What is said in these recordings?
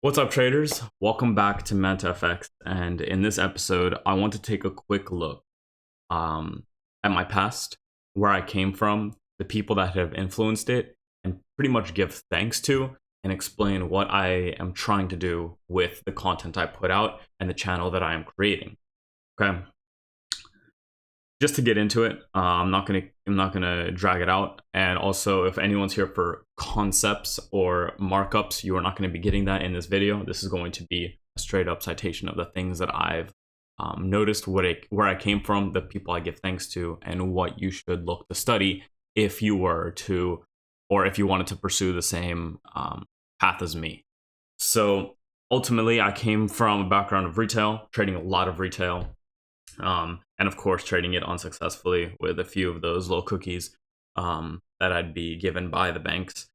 What's up, traders? Welcome back to mentfx, and in this episode I want to take a quick look at my past, where I came from, the people that have influenced it, and pretty much give thanks to and explain what I am trying to do with the content I put out and the channel that I am creating. Okay, just to get into it, I'm not gonna drag it out. And also, if anyone's here for concepts or markups, you are not going to be getting that in this video. This is going to be a straight up citation of the things that I've noticed, where I came from, the people I give thanks to, and what you should look to study if you were to, or if you wanted to pursue the same path as me. So ultimately, I came from a background of retail, trading a lot of retail. And of course, trading it unsuccessfully with a few of those little cookies that I'd be given by the banks.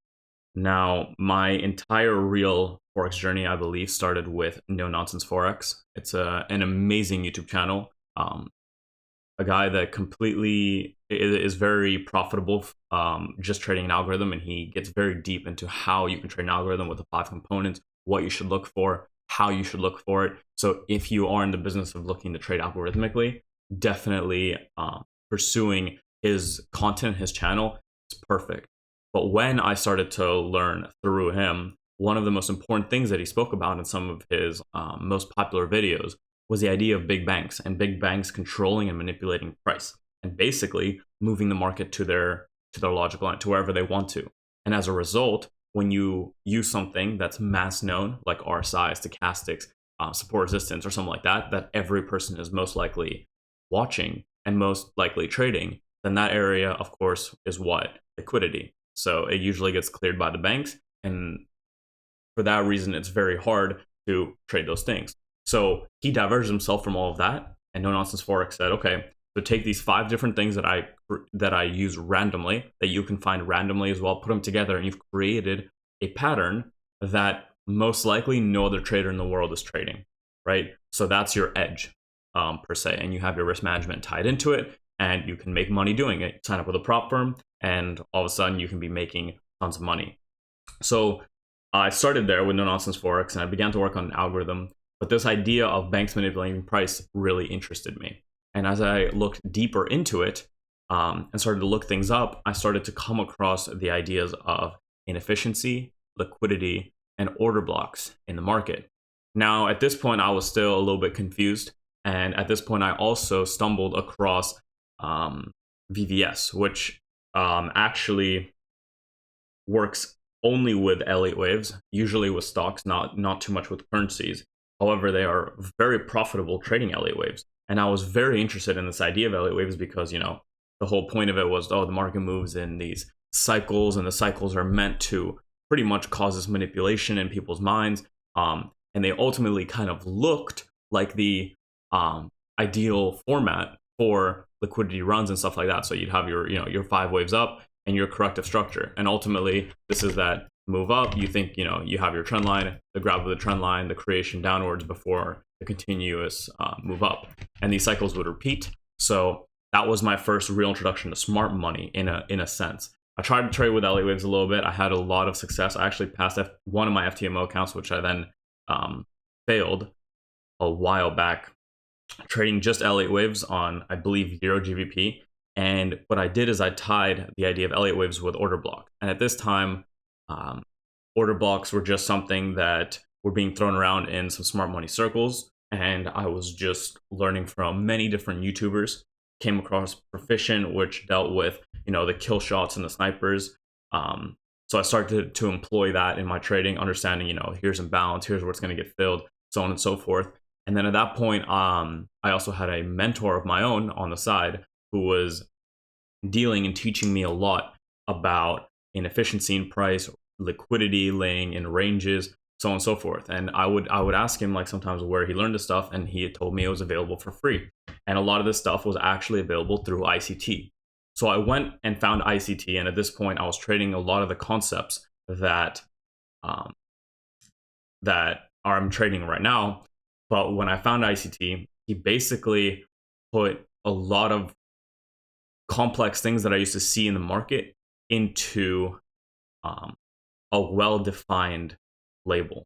Now, my entire real Forex journey, I believe, started with No Nonsense Forex. It's an amazing YouTube channel. A guy that completely is very profitable just trading an algorithm, and he gets very deep into how you can trade an algorithm with the 5 components, what you should look for, how you should look for it. So if you are in the business of looking to trade algorithmically, definitely pursuing his content, his channel is perfect. But when I started to learn through him, one of the most important things that he spoke about in some of his most popular videos was the idea of big banks, and big banks controlling and manipulating price, and basically moving the market to their logical line, to wherever they want to. And as a result, when you use something that's mass known, like RSI, stochastics, support resistance, or something like that, that every person is most likely watching and most likely trading, then that area, of course, is what? Liquidity. So it usually gets cleared by the banks, and for that reason, it's very hard to trade those things. So he diverged himself from all of that, and No Nonsense Forex said, okay, so take these 5 different things that I use randomly, that you can find randomly as well, put them together, and you've created a pattern that most likely no other trader in the world is trading, right? So that's your edge, per se, and you have your risk management tied into it, and you can make money doing it. Sign up with a prop firm, and all of a sudden you can be making tons of money. So I started there with No Nonsense Forex, and I began to work on an algorithm, but this idea of banks manipulating price really interested me. And as I looked deeper into it and started to look things up, I started to come across the ideas of inefficiency, liquidity, and order blocks in the market. Now, at this point, I was still a little bit confused. And at this point, I also stumbled across VVS, which actually works only with Elliot waves, usually with stocks, not too much with currencies. However, they are very profitable trading Elliot waves. And I was very interested in this idea of Elliot waves because, the whole point of it was, the market moves in these cycles, and the cycles are meant to pretty much cause this manipulation in people's minds. And they ultimately kind of looked like the ideal format for liquidity runs and stuff like that. So you'd have your 5 waves up and your corrective structure. And ultimately, this is that move up. You think, you have your trend line, the grab of the trend line, the creation downwards before the continuous move up. And these cycles would repeat. So that was my first real introduction to smart money in a sense. I tried to trade with Elliot waves a little bit. I had a lot of success. I actually passed one of my FTMO accounts, which I then failed a while back, trading just Elliot waves on, I believe, 0 GBP. And what I did is I tied the idea of Elliot waves with order block. And at this time, order blocks were just something that were being thrown around in some smart money circles. And I was just learning from many different YouTubers. Came across Proficient, which dealt with, the kill shots and the snipers. So I started to employ that in my trading, understanding, here's imbalance, here's where it's going to get filled, so on and so forth. And then at that point, I also had a mentor of my own on the side who was dealing and teaching me a lot about inefficiency in price, liquidity, laying in ranges, so on and so forth. And I would ask him, like, sometimes where he learned this stuff, and he had told me it was available for free. And a lot of this stuff was actually available through ICT. So I went and found ICT, and at this point, I was trading a lot of the concepts that I'm trading right now. But when I found ICT, he basically put a lot of complex things that I used to see in the market into a well-defined label.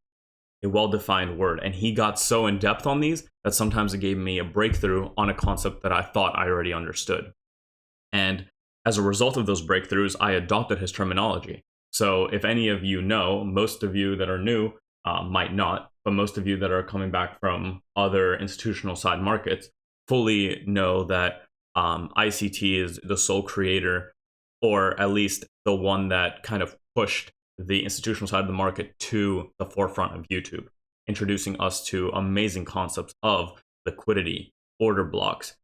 a well-defined word. And he got so in depth on these that sometimes it gave me a breakthrough on a concept that I thought I already understood. And as a result of those breakthroughs, I adopted his terminology. So if any of you know, most of you that are new might not, but most of you that are coming back from other institutional side markets fully know that ICT is the sole creator, or at least the one that kind of pushed the institutional side of the market to the forefront of YouTube, introducing us to amazing concepts of liquidity, order blocks,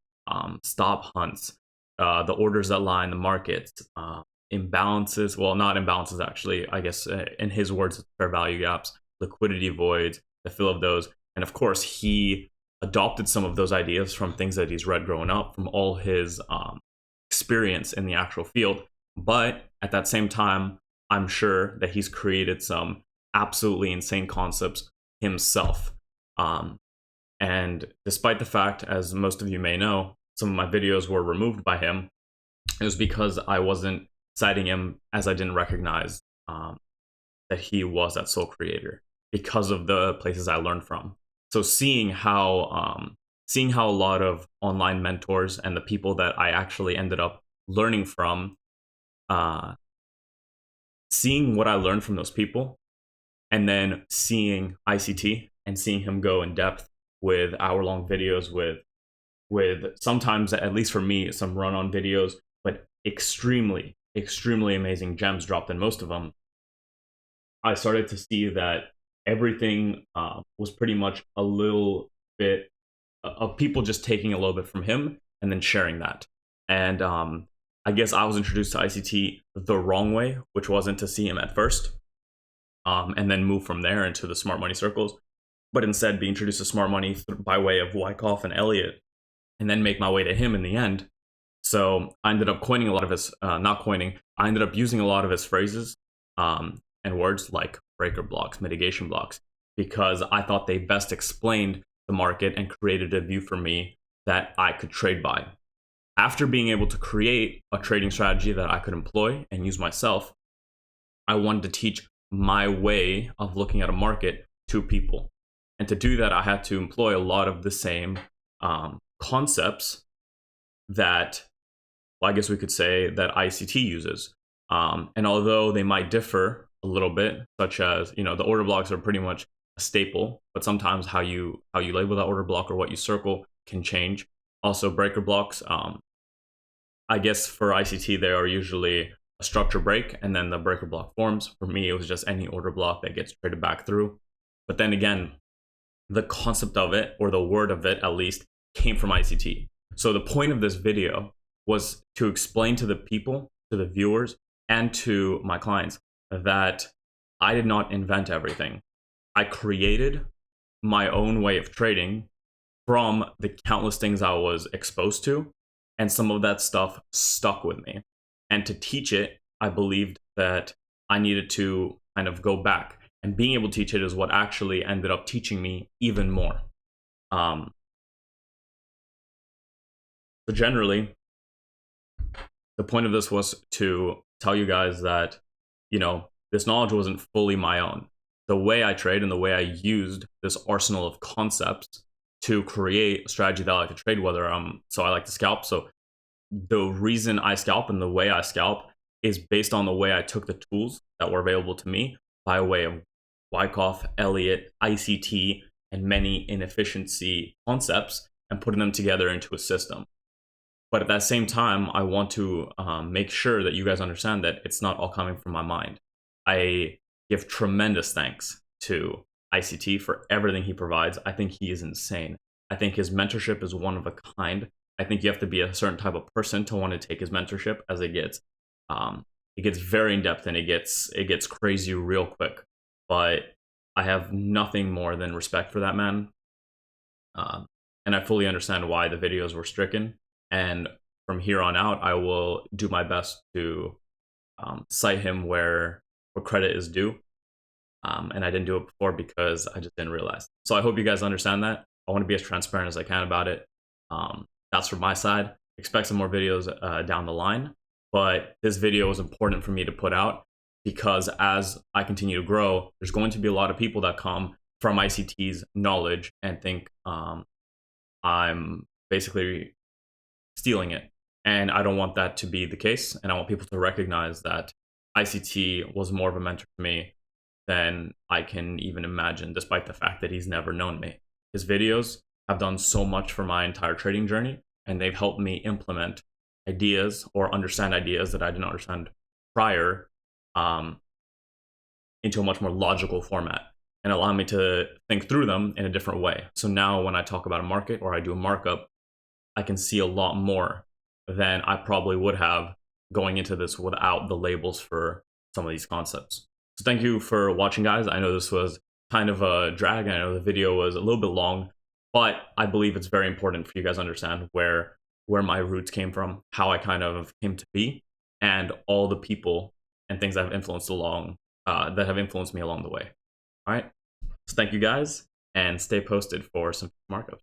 stop hunts, the orders that line the markets, imbalances, well, not imbalances actually, I guess in his words, fair value gaps, liquidity voids, the fill of those. And of course, he adopted some of those ideas from things that he's read growing up, from all his experience in the actual field. But at that same time, I'm sure that he's created some absolutely insane concepts himself. And despite the fact, as most of you may know, some of my videos were removed by him, it was because I wasn't citing him, as I didn't recognize that he was that sole creator because of the places I learned from. So seeing how a lot of online mentors and the people that I actually ended up learning from, seeing what I learned from those people, and then seeing ICT and seeing him go in depth with hour-long videos with sometimes, at least for me, some run-on videos, but extremely amazing gems dropped in most of them, I started to see that everything was pretty much a little bit of people just taking a little bit from him and then sharing that. And I guess I was introduced to ICT the wrong way, which wasn't to see him at first and then move from there into the smart money circles, but instead be introduced to smart money by way of Wyckoff and Elliot, and then make my way to him in the end. So I ended up coining a lot of his, I ended up using a lot of his phrases and words like breaker blocks, mitigation blocks, because I thought they best explained the market and created a view for me that I could trade by. After being able to create a trading strategy that I could employ and use myself, I wanted to teach my way of looking at a market to people. And to do that, I had to employ a lot of the same concepts that, well, I guess we could say that ICT uses. And although they might differ a little bit, such as, the order blocks are pretty much a staple, but sometimes how you label that order block or what you circle can change. Also, breaker blocks, I guess for ICT, they are usually a structure break and then the breaker block forms. For me, it was just any order block that gets traded back through. But then again, the concept of it, or the word of it at least, came from ICT. So the point of this video was to explain to the people, to the viewers, and to my clients that I did not invent everything. I created my own way of trading from the countless things I was exposed to, and some of that stuff stuck with me. And to teach it, I believed that I needed to kind of go back. And being able to teach it is what actually ended up teaching me even more. So generally, the point of this was to tell you guys that, this knowledge wasn't fully my own. The way I trade and the way I used this arsenal of concepts to create a strategy that I like to trade, so I like to scalp. So the reason I scalp and the way I scalp is based on the way I took the tools that were available to me by way of Wyckoff, Elliot, ICT, and many inefficiency concepts, and putting them together into a system. But at that same time, I want to make sure that you guys understand that it's not all coming from my mind. I give tremendous thanks to ICT for everything he provides. I think he is insane. I think his mentorship is one of a kind. I think you have to be a certain type of person to want to take his mentorship, as it gets very in depth and it gets crazy real quick. But I have nothing more than respect for that man, and I fully understand why the videos were stricken. And from here on out, I will do my best to cite him where credit is due. And I didn't do it before because I just didn't realize. So I hope you guys understand that. I want to be as transparent as I can about it. That's from my side. Expect some more videos down the line. But this video was important for me to put out because as I continue to grow, there's going to be a lot of people that come from ICT's knowledge and think I'm basically stealing it. And I don't want that to be the case. And I want people to recognize that ICT was more of a mentor to me than I can even imagine, despite the fact that he's never known me. His videos have done so much for my entire trading journey, and they've helped me implement ideas or understand ideas that I didn't understand prior into a much more logical format and allow me to think through them in a different way. So now when I talk about a market or I do a markup, I can see a lot more than I probably would have going into this without the labels for some of these concepts. So thank you for watching, guys. I know this was kind of a drag. I know the video was a little bit long, but I believe it's very important for you guys to understand where my roots came from, how I kind of came to be, and all the people and things that have influenced me along the way. All right. So thank you guys, and stay posted for some markups.